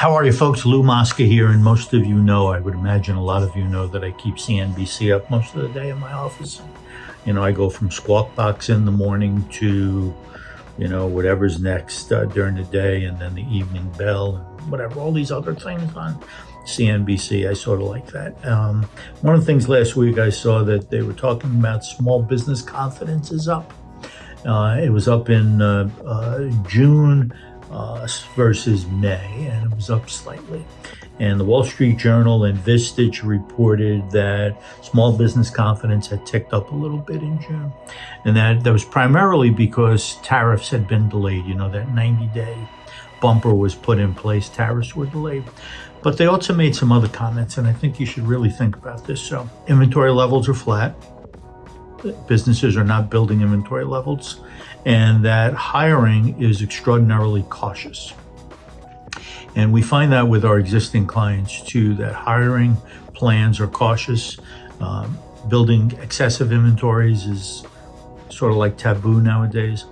How are you folks? Lou Mosca here, and most of you know, I would imagine a lot of you know that I keep CNBC up most of the day in my office. You know, I go from Squawk Box in the morning to, whatever's next during the day, and then the evening bell and whatever, all these other things on CNBC. I sort of like that. One of the things last week I saw that they were talking about small business confidence is up. It was up in June versus May, and it was up slightly. And the Wall Street Journal and Vistage reported that small business confidence had ticked up a little bit in June. And that was primarily because tariffs had been delayed. You know, that 90-day bumper was put in place, tariffs were delayed. But they also made some other comments, and I think you should really think about this. So inventory levels are flat. Businesses are not building inventory levels, and that hiring is extraordinarily cautious. And we find that with our existing clients too, that hiring plans are cautious. Building excessive inventories is sort of like taboo nowadays.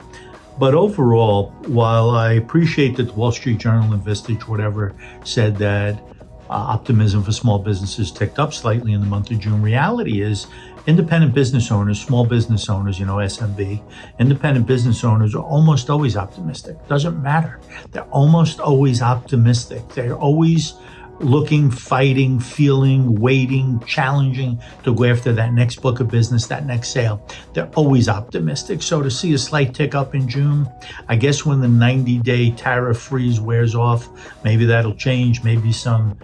But overall, while I appreciate that the Wall Street Journal and Vistage, whatever, said that optimism for small businesses ticked up slightly in the month of June, reality is independent business owners, small business owners, SMB, independent business owners are almost always optimistic. Doesn't matter. They're almost always optimistic. They're always looking, fighting, feeling, waiting, challenging to go after that next book of business, that next sale. They're always optimistic. So to see a slight tick up in June, I guess when the 90-day tariff freeze wears off, maybe that'll change. Maybe some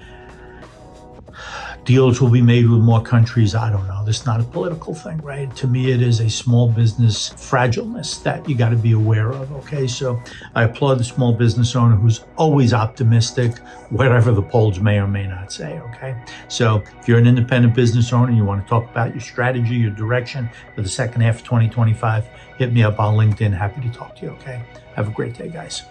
deals will be made with more countries. I don't know. This is not a political thing, right? To me, it is a small business fragileness that you got to be aware of, okay? So I applaud the small business owner who's always optimistic, whatever the polls may or may not say, okay? So if you're an independent business owner and you want to talk about your strategy, your direction for the second half of 2025, hit me up on LinkedIn. Happy to talk to you, okay? Have a great day, guys.